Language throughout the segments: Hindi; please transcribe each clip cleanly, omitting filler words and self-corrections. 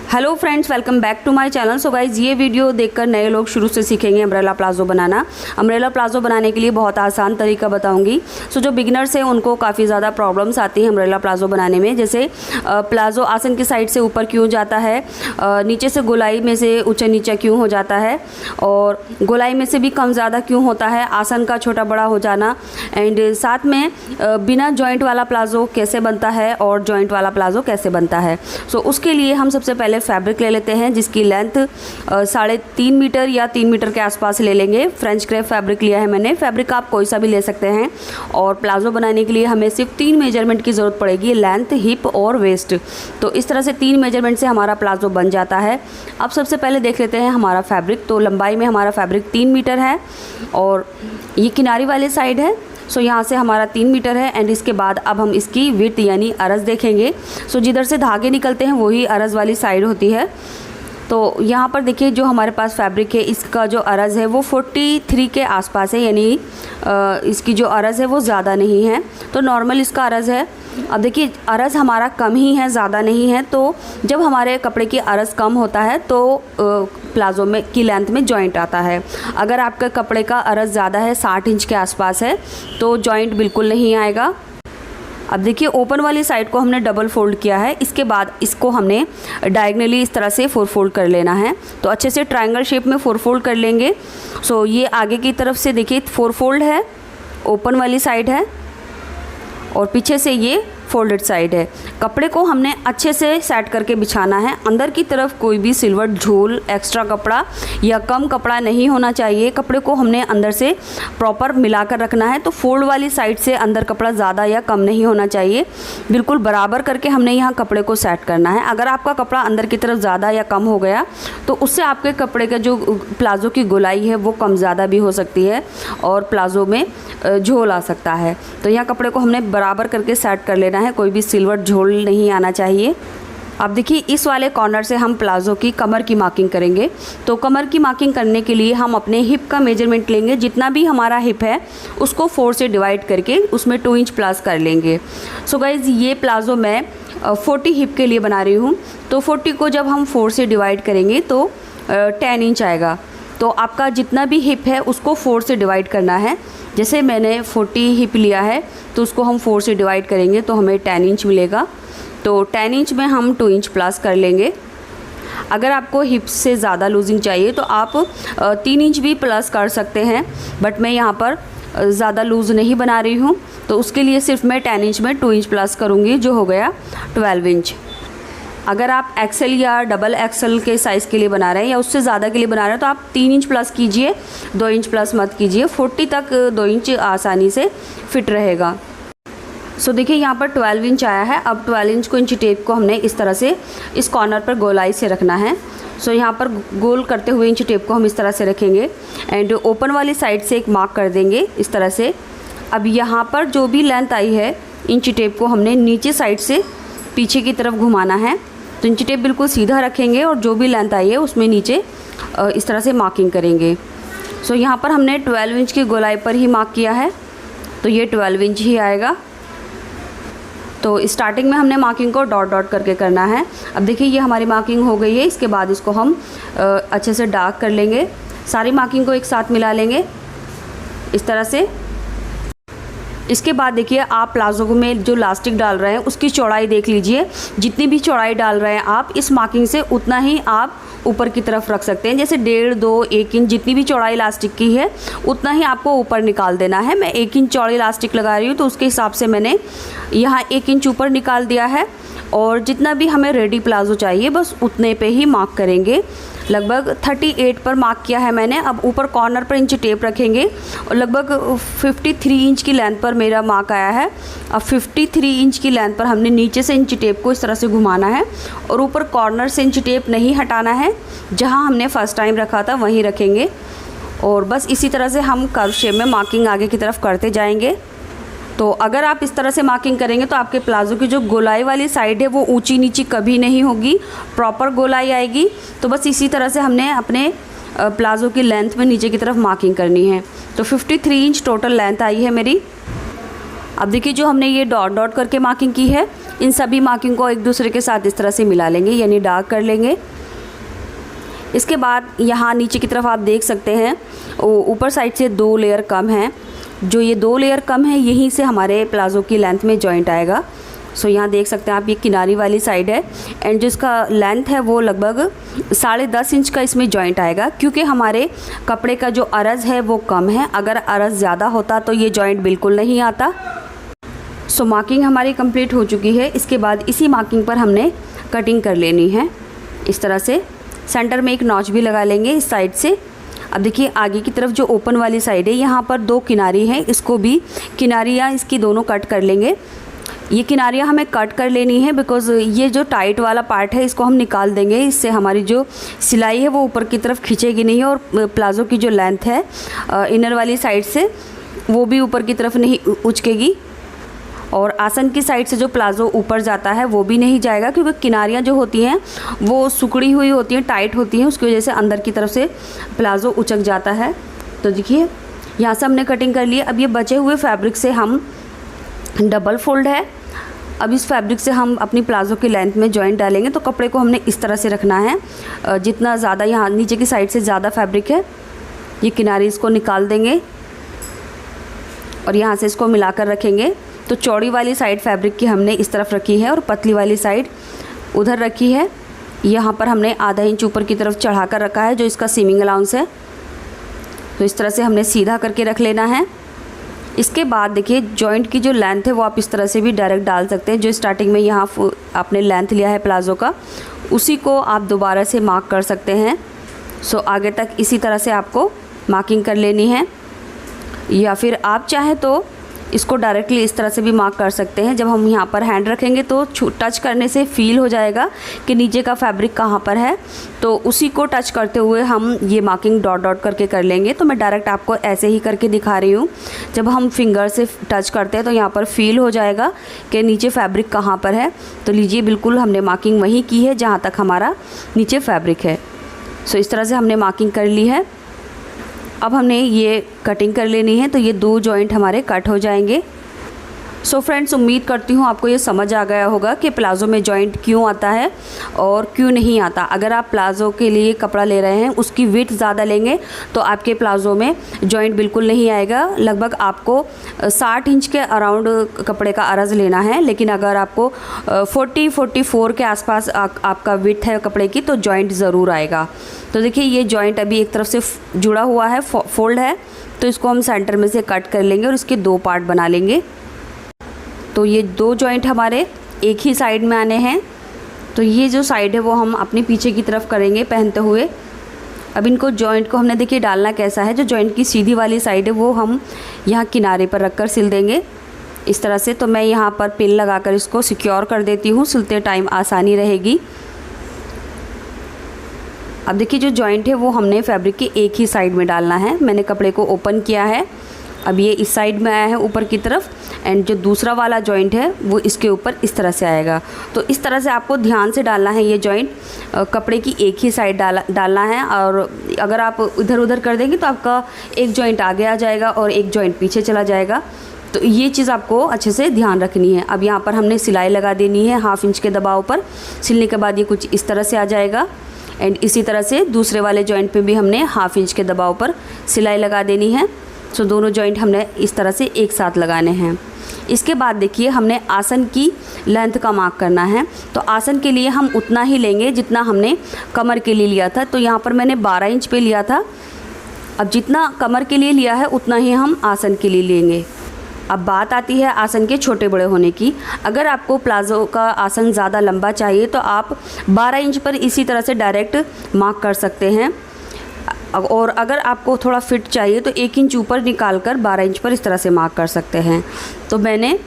Hello friends, welcome back to my channel. So guys, ये वीडियो देखकर नए लोग शुरू से सीखेंगे अम्ब्रेला प्लाजो बनाना। अम्ब्रेला प्लाजो बनाने के लिए बहुत आसान तरीका बताऊंगी। सो जो बिगिनर्स हैं उनको काफ़ी ज़्यादा प्रॉब्लम्स आती हैं अम्ब्रेला प्लाजो बनाने में। जैसे प्लाजो आसन की साइड से ऊपर क्यों जाता है, नीचे से गोलाई में से ऊंचा नीचा क्यों हो जाता है, और गोलाई में से भी कम ज़्यादा क्यों होता है, आसन का छोटा बड़ा हो जाना, एंड साथ में बिना जॉइंट वाला प्लाजो कैसे बनता है और जॉइंट वाला प्लाजो कैसे बनता है। सो उसके लिए हम सबसे पहले फैब्रिक ले लेते हैं जिसकी लेंथ 3.5 मीटर या 3 मीटर के आसपास ले लेंगे। फ्रेंच क्रेप फैब्रिक लिया है मैंने। फैब्रिक आप कोई सा भी ले सकते हैं। और प्लाजो बनाने के लिए हमें सिर्फ 3 मेजरमेंट की ज़रूरत पड़ेगी, लेंथ, हिप और वेस्ट। तो इस तरह से 3 मेजरमेंट से हमारा प्लाजो बन जाता है। अब सबसे पहले देख लेते हैं हमारा फैब्रिक। तो लंबाई में हमारा फैब्रिक 3 मीटर है और ये किनारी वाले साइड है। सो यहाँ से हमारा 3 मीटर है। एंड इसके बाद अब हम इसकी विड्थ यानी अरज देखेंगे। सो जिधर से धागे निकलते हैं वही अरज वाली साइड होती है। तो यहाँ पर देखिए जो हमारे पास फैब्रिक है इसका जो अरज है वो 43 के आसपास है, यानी इसकी जो अरज है वो ज़्यादा नहीं है। तो नॉर्मल इसका अरज है। अब देखिए अरज हमारा कम ही है, ज़्यादा नहीं है। तो जब हमारे कपड़े की अरज कम होता है तो प्लाजो में की लेंथ में जॉइंट आता है। अगर आपका कपड़े का अरज ज़्यादा है, 60 इंच के आसपास है, तो जॉइंट बिल्कुल नहीं आएगा। अब देखिए ओपन वाली साइड को हमने डबल फोल्ड किया है। इसके बाद इसको हमने डायगनली इस तरह से 4 फोल्ड कर लेना है। तो अच्छे से ट्रायंगल शेप में 4 फोल्ड कर लेंगे। सो ये आगे की तरफ से देखिए 4 फोल्ड है, ओपन वाली साइड है और पीछे से ये फोल्डेड साइड है। कपड़े को हमने अच्छे से सेट करके बिछाना है। अंदर की तरफ कोई भी सिलवट, झोल, एक्स्ट्रा कपड़ा या कम कपड़ा नहीं होना चाहिए। कपड़े को हमने अंदर से प्रॉपर मिलाकर रखना है। तो फोल्ड वाली साइड से अंदर कपड़ा ज़्यादा या कम नहीं होना चाहिए। बिल्कुल बराबर करके हमने यहाँ कपड़े को सेट करना है। अगर आपका कपड़ा अंदर की तरफ ज़्यादा या कम हो गया तो उससे आपके कपड़े का जो प्लाजो की गोलाई है वो कम ज़्यादा भी हो सकती है और प्लाजो में झोल आ सकता है। तो यहाँ कपड़े को हमने बराबर करके सेट कर लेना है। कोई भी सिलवट, झोल नहीं आना चाहिए। अब देखिए इस वाले कॉर्नर से हम प्लाजो की कमर की मार्किंग करेंगे। तो कमर की मार्किंग करने के लिए हम अपने हिप का मेजरमेंट लेंगे। जितना भी हमारा हिप है उसको 4 से डिवाइड करके उसमें 2 इंच प्लस कर लेंगे। सो गाइज़, ये प्लाजो मैं 40 हिप के लिए बना रही हूँ। तो 40 को जब हम 4 से डिवाइड करेंगे तो 10 इंच आएगा। तो आपका जितना भी हिप है उसको 4 से डिवाइड करना है। जैसे मैंने 40 हिप लिया है तो उसको हम 4 से डिवाइड करेंगे तो हमें 10 इंच मिलेगा। तो 10 इंच में हम 2 इंच प्लस कर लेंगे। अगर आपको हिप से ज़्यादा लूजिंग चाहिए तो आप 3 इंच भी प्लस कर सकते हैं, बट मैं यहाँ पर ज़्यादा लूज़ नहीं बना रही हूँ। तो उसके लिए सिर्फ मैं 10 इंच में 2 इंच प्लस करूँगी, जो हो गया 12 इंच। अगर आप एक्सेल या डबल एक्सेल के साइज़ के लिए बना रहे हैं या उससे ज़्यादा के लिए बना रहे हैं तो आप 3 इंच प्लस कीजिए, 2 इंच प्लस मत कीजिए। 40 तक 2 इंच आसानी से फिट रहेगा। सो देखिए यहाँ पर 12 इंच आया है। अब 12 इंच को, इंच टेप को हमने इस तरह से इस कॉर्नर पर गोलाई से रखना है। सो यहाँ पर गोल करते हुए इंच टेप को हम इस तरह से रखेंगे एंड ओपन वाली साइड से एक मार्क कर देंगे इस तरह से। अब यहाँ पर जो भी लेंथ आई है इंच टेप को हमने नीचे साइड से पीछे की तरफ घुमाना है। तो इंच टेप बिल्कुल सीधा रखेंगे और जो भी लेंथ आई है उसमें नीचे इस तरह से मार्किंग करेंगे। सो यहाँ पर हमने 12 इंच की गोलाई पर ही मार्क किया है तो ये 12 इंच ही आएगा। तो स्टार्टिंग में हमने मार्किंग को डॉट डॉट करके करना है। अब देखिए ये हमारी मार्किंग हो गई है। इसके बाद इसको हम अच्छे से डार्क कर लेंगे। सारी मार्किंग को एक साथ मिला लेंगे इस तरह से। इसके बाद देखिए आप प्लाजो में जो लास्टिक डाल रहे हैं उसकी चौड़ाई देख लीजिए। जितनी भी चौड़ाई डाल रहे हैं आप इस मार्किंग से उतना ही आप ऊपर की तरफ रख सकते हैं। जैसे 1.5, 2, 1 इंच जितनी भी चौड़ाई इलास्टिक की है उतना ही आपको ऊपर निकाल देना है। मैं 1 इंच चौड़ी इलास्टिक लगा रही हूँ तो उसके हिसाब से मैंने यहाँ 1 इंच ऊपर निकाल दिया है। और जितना भी हमें रेडी प्लाजो चाहिए बस उतने पे ही मार्क करेंगे। लगभग 38 पर मार्क किया है मैंने। अब ऊपर कॉर्नर पर इंच टेप रखेंगे और लगभग 53 इंच की लेंथ पर मेरा मार्क आया है। अब 53 इंच की लेंथ पर हमने नीचे से इंच टेप को इस तरह से घुमाना है और ऊपर कॉर्नर से इंच टेप नहीं हटाना है। जहाँ हमने फर्स्ट टाइम रखा था वहीं रखेंगे और बस इसी तरह से हम कर्व शेप में मार्किंग आगे की तरफ करते जाएंगे। तो अगर आप इस तरह से मार्किंग करेंगे तो आपके प्लाजो की जो गोलाई वाली साइड है वो ऊंची नीची कभी नहीं होगी, प्रॉपर गोलाई आएगी। तो बस इसी तरह से हमने अपने प्लाजो की लेंथ में नीचे की तरफ मार्किंग करनी है। तो 53 इंच टोटल लेंथ आई है मेरी। अब देखिए जो हमने ये डॉट डॉट करके मार्किंग की है इन सभी मार्किंग को एक दूसरे के साथ इस तरह से मिला लेंगे, यानी डार्क कर लेंगे। इसके बाद यहाँ नीचे की तरफ आप देख सकते हैं ऊपर साइड से 2 लेयर कम है। जो ये 2 लेयर कम है यहीं से हमारे प्लाज़ो की लेंथ में जॉइंट आएगा। सो यहाँ देख सकते हैं आप, ये किनारी वाली साइड है एंड जिसका लेंथ है वो लगभग 10.5 इंच का इसमें जॉइंट आएगा, क्योंकि हमारे कपड़े का जो अरज़ है वो कम है। अगर अरज़ ज़्यादा होता तो ये जॉइंट बिल्कुल नहीं आता। सो मार्किंग हमारी कंप्लीट हो चुकी है। इसके बाद इसी मार्किंग पर हमने कटिंग कर लेनी है। इस तरह से सेंटर में एक नॉच भी लगा लेंगे इस साइड से। अब देखिए आगे की तरफ जो ओपन वाली साइड है यहाँ पर 2 किनारी हैं, इसको भी किनारियाँ इसकी दोनों कट कर लेंगे। ये किनारियाँ हमें कट कर लेनी है बिकॉज़ ये जो टाइट वाला पार्ट है इसको हम निकाल देंगे। इससे हमारी जो सिलाई है वो ऊपर की तरफ खींचेगी नहीं और प्लाज़ो की जो लेंथ है इनर वाली साइड से वो भी ऊपर की तरफ नहीं उचकेगी और आसन की साइड से जो प्लाज़ो ऊपर जाता है वो भी नहीं जाएगा, क्योंकि किनारियाँ जो होती हैं वो सुकड़ी हुई होती हैं, टाइट होती हैं, उसकी वजह से अंदर की तरफ से प्लाज़ो उचक जाता है। तो देखिए यहाँ से हमने कटिंग कर ली। अब ये बचे हुए फैब्रिक से हम डबल फोल्ड है, अब इस फैब्रिक से हम अपनी प्लाज़ो की लेंथ में जॉइंट डालेंगे। तो कपड़े को हमने इस तरह से रखना है, जितना ज़्यादा यहाँ नीचे की साइड से ज़्यादा फैब्रिक है ये किनारी इसको निकाल देंगे और यहाँ से इसको मिलाकर रखेंगे। तो चौड़ी वाली साइड फैब्रिक की हमने इस तरफ रखी है और पतली वाली साइड उधर रखी है। यहाँ पर हमने आधा इंच ऊपर की तरफ चढ़ा कर रखा है जो इसका सीमिंग अलाउंस है। तो इस तरह से हमने सीधा करके रख लेना है। इसके बाद देखिए जॉइंट की जो लेंथ है वो आप इस तरह से भी डायरेक्ट डाल सकते हैं। जो स्टार्टिंग में यहाँ आपने लेंथ लिया है प्लाज़ो का उसी को आप दोबारा से मार्क कर सकते हैं। सो आगे तक इसी तरह से आपको मार्किंग कर लेनी है, या फिर आप चाहें तो इसको डायरेक्टली इस तरह से भी मार्क कर सकते हैं। जब हम यहाँ पर हैंड रखेंगे तो टच करने से फील हो जाएगा कि नीचे का फैब्रिक कहाँ पर है, तो उसी को टच करते हुए हम ये मार्किंग डॉट डॉट करके कर लेंगे। तो मैं डायरेक्ट आपको ऐसे ही करके दिखा रही हूँ। जब हम फिंगर से टच करते हैं तो यहाँ पर फील हो जाएगा कि नीचे फैब्रिक कहाँ पर है। तो लीजिए बिल्कुल हमने मार्किंग वहीं की है जहाँ तक हमारा नीचे फैब्रिक है। सो इस तरह से हमने मार्किंग कर ली है। अब हमने ये कटिंग कर लेनी है, तो ये 2 जॉइंट हमारे कट हो जाएंगे। सो फ्रेंड्स, उम्मीद करती हूँ आपको ये समझ आ गया होगा कि प्लाज़ो में जॉइंट क्यों आता है और क्यों नहीं आता। अगर आप प्लाज़ो के लिए कपड़ा ले रहे हैं उसकी विड्थ ज़्यादा लेंगे तो आपके प्लाज़ो में जॉइंट बिल्कुल नहीं आएगा। लगभग आपको 60 इंच के अराउंड कपड़े का अरज़ लेना है, लेकिन अगर आपको 40-44 के आसपास आपका विड्थ है कपड़े की तो जॉइंट ज़रूर आएगा। तो देखिए ये जॉइंट अभी एक तरफ से जुड़ा हुआ है, फोल्ड है, तो इसको हम सेंटर में से कट कर लेंगे और इसके 2 पार्ट बना लेंगे। तो ये 2 जॉइंट हमारे एक ही साइड में आने हैं। तो ये जो साइड है वो हम अपने पीछे की तरफ करेंगे पहनते हुए। अब इनको जॉइंट को हमने देखिए डालना कैसा है, जो जॉइंट की सीधी वाली साइड है वो हम यहाँ किनारे पर रखकर सिल देंगे इस तरह से। तो मैं यहाँ पर पिन लगाकर इसको सिक्योर कर देती हूँ, सिलते टाइम आसानी रहेगी। अब देखिए जो जॉइंट है वो हमने फैब्रिक की एक ही साइड में डालना है। मैंने कपड़े को ओपन किया है, अब ये इस साइड में आया है ऊपर की तरफ, एंड जो दूसरा वाला जॉइंट है वो इसके ऊपर इस तरह से आएगा। तो इस तरह से आपको ध्यान से डालना है ये जॉइंट, कपड़े की एक ही साइड डालना है। और अगर आप इधर उधर कर देंगे तो आपका एक जॉइंट आगे आ जाएगा और एक जॉइंट पीछे चला जाएगा। तो ये चीज़ आपको अच्छे से ध्यान रखनी है। अब यहाँ पर हमने सिलाई लगा देनी है 1/2 इंच के दबाव पर। सिलने के बाद ये कुछ इस तरह से आ जाएगा, एंड इसी तरह से दूसरे वाले जॉइंट पे भी हमने 1/2 इंच के दबाव पर सिलाई लगा देनी है। सो दोनों जॉइंट हमने इस तरह से एक साथ लगाने हैं। इसके बाद देखिए हमने आसन की लेंथ का मार्क करना है। तो आसन के लिए हम उतना ही लेंगे जितना हमने कमर के लिए लिया था। तो यहाँ पर मैंने 12 इंच पे लिया था। अब जितना कमर के लिए लिया है उतना ही हम आसन के लिए लेंगे। अब बात आती है आसन के छोटे बड़े होने की। अगर आपको प्लाज़ो का आसन ज़्यादा लंबा चाहिए तो आप 12 इंच पर इसी तरह से डायरेक्ट मार्क कर सकते हैं, और अगर आपको थोड़ा फिट चाहिए तो 1 इंच ऊपर निकाल कर 12 इंच पर इस तरह से मार्क कर सकते हैं। तो मैंने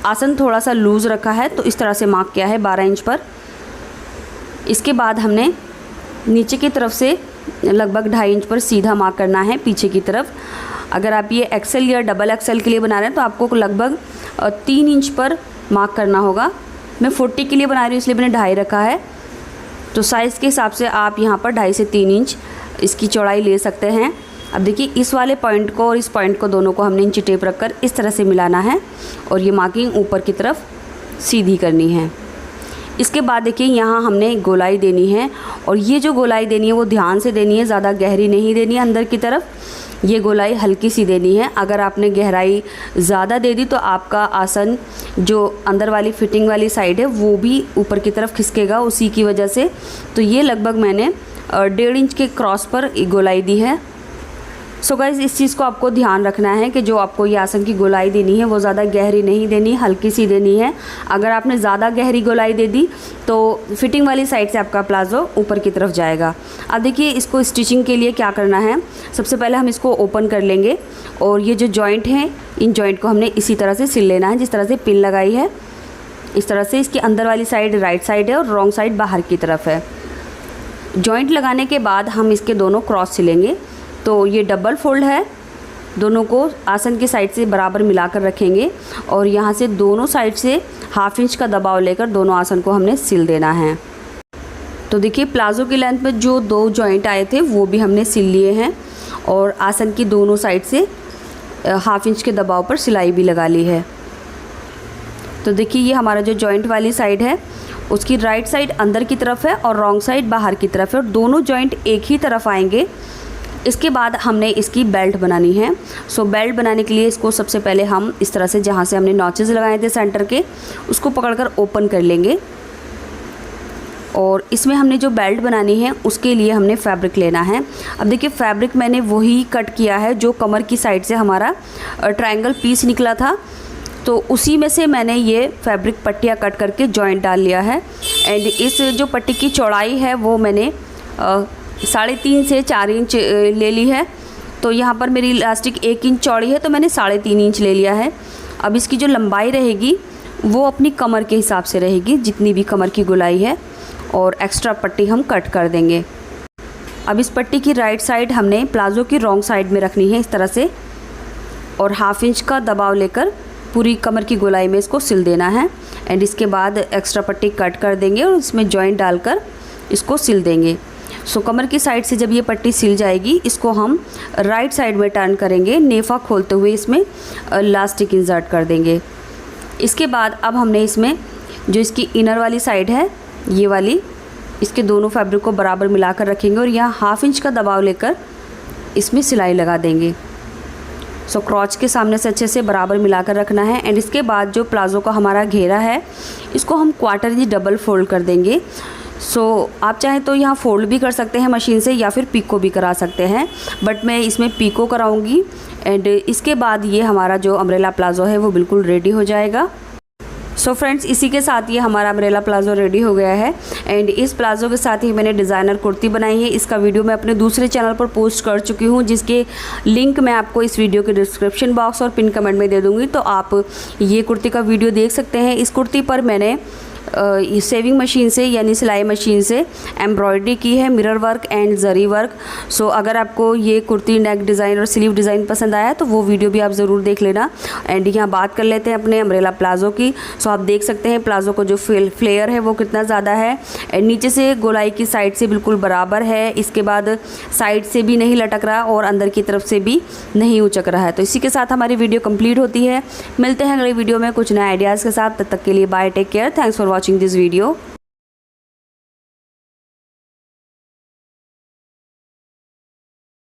आसन थोड़ा सा लूज़ रखा है तो इस तरह से मार्क किया है 12 इंच पर। इसके बाद हमने नीचे की तरफ से लगभग 2.5 इंच पर सीधा मार्क करना है पीछे की तरफ। अगर आप ये एक्सेल या डबल एक्सेल के लिए बना रहे हैं तो आपको लगभग 3 इंच पर मार्क करना होगा। मैं 40 के लिए बना रही हूँ इसलिए मैंने 2.5 रखा है। तो साइज़ के हिसाब से आप यहाँ पर 2.5 से 3 इंच इसकी चौड़ाई ले सकते हैं। अब देखिए इस वाले पॉइंट को और इस पॉइंट को दोनों को हमने इंची टेप रखकर इस तरह से मिलाना है और ये मार्किंग ऊपर की तरफ सीधी करनी है। इसके बाद देखिए यहाँ हमने गोलाई देनी है, और ये जो गोलाई देनी है वो ध्यान से देनी है, ज़्यादा गहरी नहीं देनी है अंदर की तरफ, ये गोलाई हल्की सी देनी है। अगर आपने गहराई ज़्यादा दे दी तो आपका आसन जो अंदर वाली फिटिंग वाली साइड है वो भी ऊपर की तरफ खिसकेगा उसी की वजह से। तो ये लगभग मैंने 1.5 इंच के क्रॉस पर गोलाई दी है। सो गाइस, इस चीज़ को आपको ध्यान रखना है कि जो आपको ये आसन की गोलाई देनी है वो ज़्यादा गहरी नहीं देनी, हल्की सी देनी है। अगर आपने ज़्यादा गहरी गोलाई दे दी तो फिटिंग वाली साइड से आपका प्लाज़ो ऊपर की तरफ जाएगा। अब देखिए इसको स्टिचिंग के लिए क्या करना है। सबसे पहले हम इसको ओपन कर लेंगे, और ये जो जॉइंट हैं इन जॉइंट को हमने इसी तरह से सिल लेना है जिस तरह से पिन लगाई है। इस तरह से इसकी अंदर वाली साइड राइट साइड है और रॉन्ग साइड बाहर की तरफ है। जॉइंट लगाने के बाद हम इसके दोनों क्रॉस सिलेंगे। तो ये डबल फोल्ड है, दोनों को आसन की साइड से बराबर मिलाकर रखेंगे, और यहाँ से दोनों साइड से 1/2 इंच का दबाव लेकर दोनों आसन को हमने सिल देना है। तो देखिए प्लाज़ो की लेंथ में जो 2 जॉइंट आए थे वो भी हमने सिल लिए हैं, और आसन की दोनों साइड से 1/2 इंच के दबाव पर सिलाई भी लगा ली है। तो देखिए ये हमारा जो जॉइंट वाली साइड है उसकी राइट साइड अंदर की तरफ है और रॉन्ग साइड बाहर की तरफ है, और दोनों जॉइंट एक ही तरफ आएंगे। इसके बाद हमने इसकी बेल्ट बनानी है। सो बेल्ट बनाने के लिए इसको सबसे पहले हम इस तरह से जहाँ से हमने नॉचेस लगाए थे सेंटर के, उसको पकड़कर ओपन कर लेंगे, और इसमें हमने जो बेल्ट बनानी है उसके लिए हमने फैब्रिक लेना है। अब देखिए फैब्रिक मैंने वही कट किया है जो कमर की साइड से हमारा ट्रायंगल पीस निकला था, तो उसी में से मैंने ये फैब्रिक पट्टियाँ कट करके जॉइंट डाल लिया है। एंड इस जो पट्टी की चौड़ाई है वो मैंने 3.5 से 4 इंच ले ली है। तो यहाँ पर मेरी इलास्टिक 1 इंच चौड़ी है तो मैंने 3.5 इंच ले लिया है। अब इसकी जो लंबाई रहेगी वो अपनी कमर के हिसाब से रहेगी, जितनी भी कमर की गोलाई है, और एक्स्ट्रा पट्टी हम कट कर देंगे। अब इस पट्टी की राइट साइड हमने प्लाज़ो की रॉन्ग साइड में रखनी है इस तरह से, और 1/2 इंच का दबाव लेकर पूरी कमर की गोलाई में इसको सिल देना है। एंड इसके बाद एक्स्ट्रा पट्टी कट कर देंगे और इसमें जॉइंट डालकर इसको सिल देंगे। सो कमर की साइड से जब ये पट्टी सिल जाएगी इसको हम राइट साइड में टर्न करेंगे, नेफा खोलते हुए इसमें इलास्टिक इंसर्ट कर देंगे। इसके बाद अब हमने इसमें जो इसकी इनर वाली साइड है ये वाली, इसके दोनों फैब्रिक को बराबर मिलाकर रखेंगे, और यहाँ 1/2 इंच का दबाव लेकर इसमें सिलाई लगा देंगे। सो क्रॉच के सामने से अच्छे से बराबर मिलाकर रखना है। एंड इसके बाद जो प्लाज़ो का हमारा घेरा है इसको हम 1/4 इंच डबल फोल्ड कर देंगे। सो आप चाहें तो यहाँ फोल्ड भी कर सकते हैं मशीन से, या फिर पिको भी करा सकते हैं, बट मैं इसमें पिको कराऊंगी। एंड इसके बाद ये हमारा जो अम्ब्रेला प्लाज़ो है वो बिल्कुल रेडी हो जाएगा। सो फ्रेंड्स, इसी के साथ ये हमारा अम्ब्रेला प्लाज़ो रेडी हो गया है। एंड इस प्लाज़ो के साथ ही मैंने डिज़ाइनर कुर्ती बनाई है। इसका वीडियो मैं अपने दूसरे चैनल पर पोस्ट कर चुकी हूँ, जिसके लिंक मैं आपको इस वीडियो के डिस्क्रिप्शन बॉक्स और पिन कमेंट में दे दूँगी, तो आप ये कुर्ती का वीडियो देख सकते हैं। इस कुर्ती पर मैंने सेविंग मशीन से यानी सिलाई मशीन से एम्ब्रॉयडरी की है, mirror work and zari work. So अगर आपको ये कुर्ती नेक डिज़ाइन और स्लीव डिज़ाइन पसंद आया तो वो वीडियो भी आप ज़रूर देख लेना। एंड यहाँ बात कर लेते हैं अपने अम्ब्रेला प्लाज़ो की। सो आप देख सकते हैं प्लाज़ो को जो फ्लेयर है वो कितना ज़्यादा है। एंड नीचे से गोलाई की साइड से बिल्कुल बराबर है, इसके बाद साइड से भी नहीं लटक रहा और अंदर की तरफ से भी नहीं उचक रहा है। तो इसी के साथ हमारी वीडियो कंप्लीट होती है। मिलते हैं अगले वीडियो में कुछ नए आइडियाज़ के साथ। तब तक के लिए bye, take care, thanks for watching this video.